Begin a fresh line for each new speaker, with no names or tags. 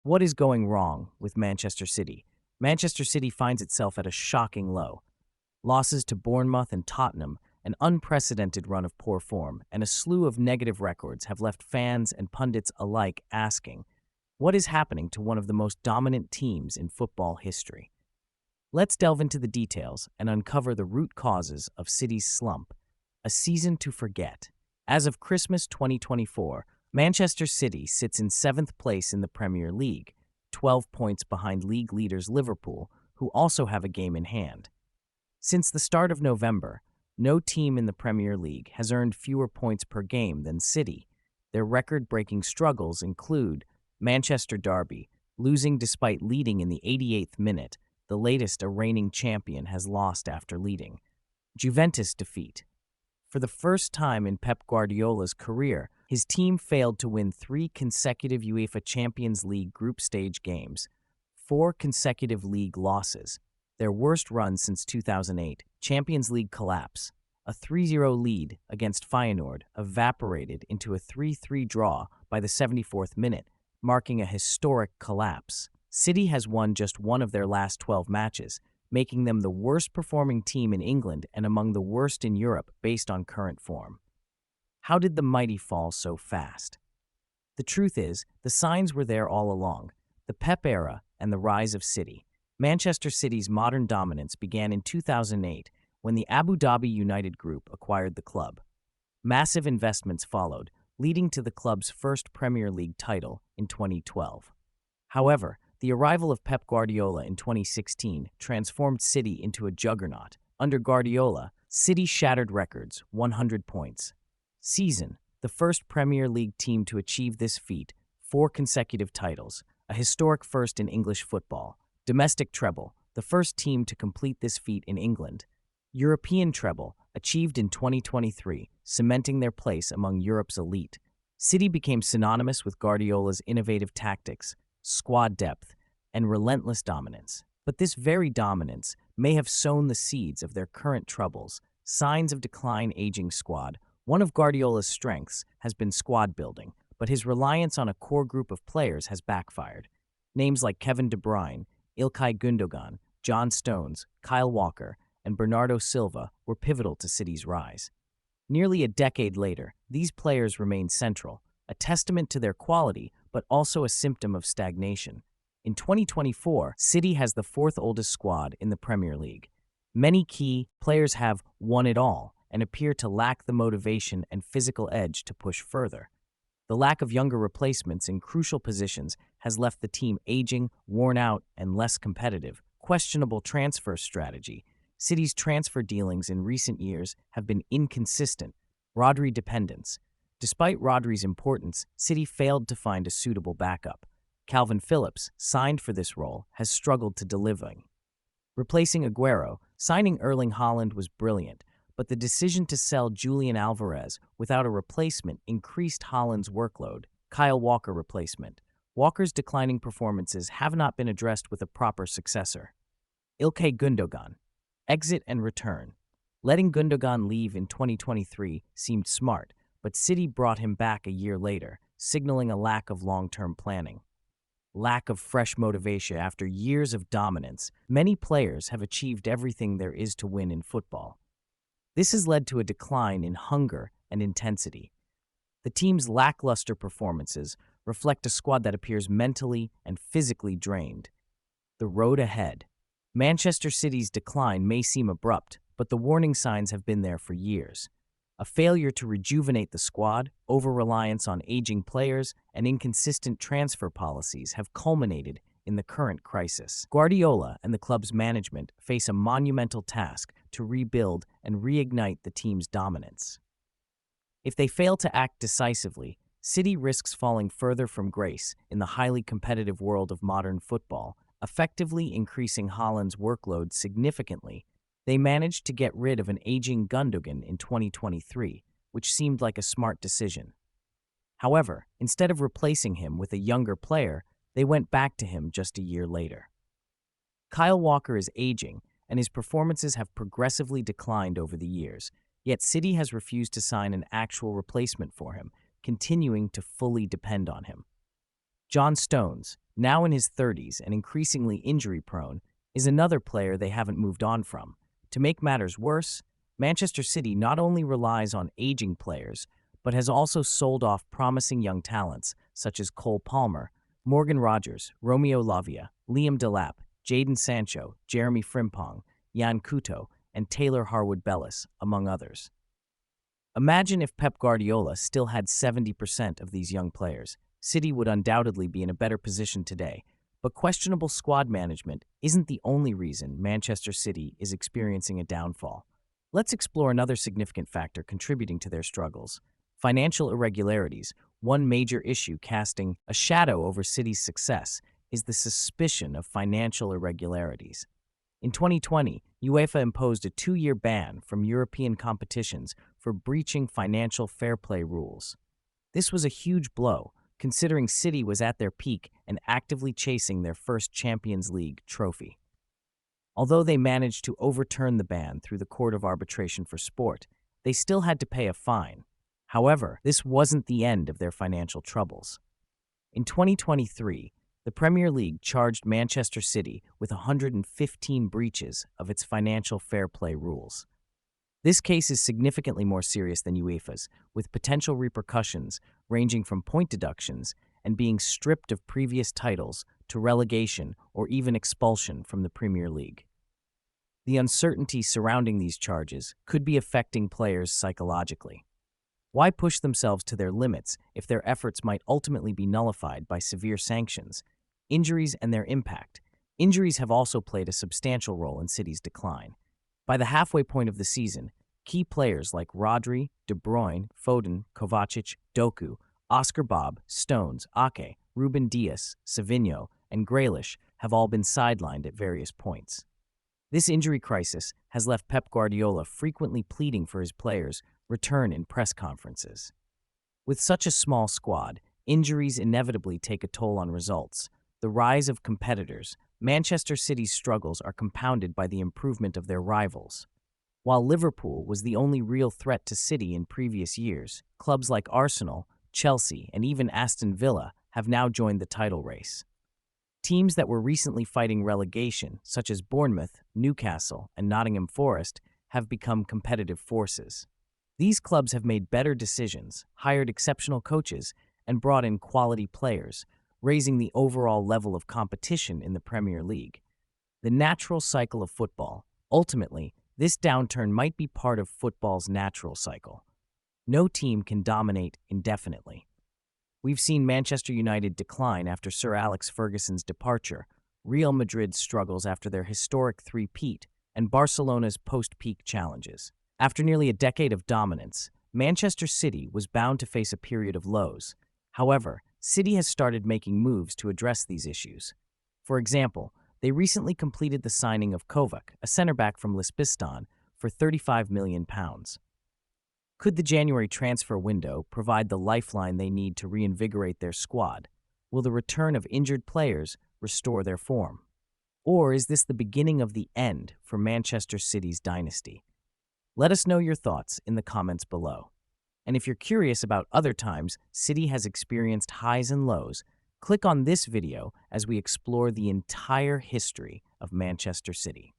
What is going wrong with Manchester City? Manchester City finds itself at a shocking low. Losses to Bournemouth and Tottenham, an unprecedented run of poor form, and a slew of negative records have left fans and pundits alike asking, what is happening to one of the most dominant teams in football history? Let's delve into the details and uncover the root causes of City's slump. A season to forget. As of Christmas 2024, Manchester City sits in 7th place in the Premier League, 12 points behind league leaders Liverpool, who also have a game in hand. Since the start of November, no team in the Premier League has earned fewer points per game than City. Their record-breaking struggles include Manchester Derby, losing despite leading in the 88th minute, the latest a reigning champion has lost after leading. Juventus defeat. For the first time in Pep Guardiola's career, his team failed to win 3 consecutive UEFA Champions League group stage games, 4 consecutive league losses, their worst run since 2008, Champions League collapse. A 3-0 lead against Feyenoord evaporated into a 3-3 draw by the 74th minute, marking a historic collapse. City has won just one of their last 12 matches, making them the worst-performing team in England and among the worst in Europe based on current form. How did the mighty fall so fast? The truth is, the signs were there all along. The Pep Era and the rise of City. Manchester City's modern dominance began in 2008 when the Abu Dhabi United Group acquired the club. Massive investments followed, leading to the club's first Premier League title in 2012. However, the arrival of Pep Guardiola in 2016 transformed City into a juggernaut. Under Guardiola, City shattered records, 100 points. Season, the first Premier League team to achieve this feat, 4 consecutive titles, a historic first in English football. Domestic treble, the first team to complete this feat in England. European treble, achieved in 2023, cementing their place among Europe's elite. City became synonymous with Guardiola's innovative tactics, squad depth, and relentless dominance. But this very dominance may have sown the seeds of their current troubles, signs of decline aging squad. One of Guardiola's strengths has been squad building, but his reliance on a core group of players has backfired. Names like Kevin De Bruyne, Ilkay Gundogan, John Stones, Kyle Walker, and Bernardo Silva were pivotal to City's rise. Nearly a decade later, these players remain central, a testament to their quality, but also a symptom of stagnation. In 2024, City has the 4th oldest squad in the Premier League. Many key players have won it all and appear to lack the motivation and physical edge to push further. The lack of younger replacements in crucial positions has left the team aging, worn out, and less competitive. Questionable transfer strategy. City's transfer dealings in recent years have been inconsistent. Rodri dependence. Despite Rodri's importance, City failed to find a suitable backup. Calvin Phillips, signed for this role, has struggled to deliver. Replacing Aguero, signing Erling Haaland was brilliant, but the decision to sell Julian Alvarez without a replacement increased Haaland's workload. Kyle Walker replacement. Walker's declining performances have not been addressed with a proper successor. Ilkay Gundogan. Exit and return. Letting Gundogan leave in 2023 seemed smart, but City brought him back a year later, signaling a lack of long-term planning. Lack of fresh motivation. After years of dominance, many players have achieved everything there is to win in football. This has led to a decline in hunger and intensity. The team's lackluster performances reflect a squad that appears mentally and physically drained. The road ahead. Manchester City's decline may seem abrupt, but the warning signs have been there for years. A failure to rejuvenate the squad, over-reliance on aging players, and inconsistent transfer policies have culminated in the current crisis. Guardiola and the club's management face a monumental task to rebuild and reignite the team's dominance. If they fail to act decisively, City risks falling further from grace in the highly competitive world of modern football, effectively increasing Haaland's workload significantly. They managed to get rid of an aging Gundogan in 2023, which seemed like a smart decision. However, instead of replacing him with a younger player, they went back to him just a year later. Kyle Walker is aging, and his performances have progressively declined over the years, yet City has refused to sign an actual replacement for him, continuing to fully depend on him. John Stones, now in his 30s and increasingly injury-prone, is another player they haven't moved on from. To make matters worse, Manchester City not only relies on aging players, but has also sold off promising young talents such as Cole Palmer, Morgan Rogers, Romeo Lavia, Liam Delap, Jadon Sancho, Jeremy Frimpong, Jan Couto, and Taylor Harwood-Bellis, among others. Imagine if Pep Guardiola still had 70% of these young players. City would undoubtedly be in a better position today, but questionable squad management isn't the only reason Manchester City is experiencing a downfall. Let's explore another significant factor contributing to their struggles: financial irregularities. One major issue casting a shadow over City's success is the suspicion of financial irregularities. In 2020, UEFA imposed a 2-year ban from European competitions for breaching financial fair play rules. This was a huge blow, considering City was at their peak and actively chasing their first Champions League trophy. Although they managed to overturn the ban through the Court of Arbitration for Sport, they still had to pay a fine. However, this wasn't the end of their financial troubles. In 2023, the Premier League charged Manchester City with 115 breaches of its financial fair play rules. This case is significantly more serious than UEFA's, with potential repercussions ranging from point deductions and being stripped of previous titles to relegation or even expulsion from the Premier League. The uncertainty surrounding these charges could be affecting players psychologically. Why push themselves to their limits if their efforts might ultimately be nullified by severe sanctions? Injuries and their impact. Injuries have also played a substantial role in City's decline. By the halfway point of the season, key players like Rodri, De Bruyne, Foden, Kovacic, Doku, Oscar Bob, Stones, Ake, Ruben Dias, Savinho, and Grealish have all been sidelined at various points. This injury crisis has left Pep Guardiola frequently pleading for his players' return in press conferences. With such a small squad, injuries inevitably take a toll on results. The rise of competitors, Manchester City's struggles are compounded by the improvement of their rivals. While Liverpool was the only real threat to City in previous years, clubs like Arsenal, Chelsea, and even Aston Villa have now joined the title race. Teams that were recently fighting relegation, such as Bournemouth, Newcastle, and Nottingham Forest, have become competitive forces. These clubs have made better decisions, hired exceptional coaches, and brought in quality players, raising the overall level of competition in the Premier League. The natural cycle of football. Ultimately, this downturn might be part of football's natural cycle. No team can dominate indefinitely. We've seen Manchester United decline after Sir Alex Ferguson's departure, Real Madrid's struggles after their historic three-peat, and Barcelona's post-peak challenges. After nearly a decade of dominance, Manchester City was bound to face a period of lows. However, City has started making moves to address these issues. For example, they recently completed the signing of Kovac, a center-back from Lisbistan, for £35 million. Could the January transfer window provide the lifeline they need to reinvigorate their squad? Will the return of injured players restore their form? Or is this the beginning of the end for Manchester City's dynasty? Let us know your thoughts in the comments below. And if you're curious about other times City has experienced highs and lows, click on this video as we explore the entire history of Manchester City.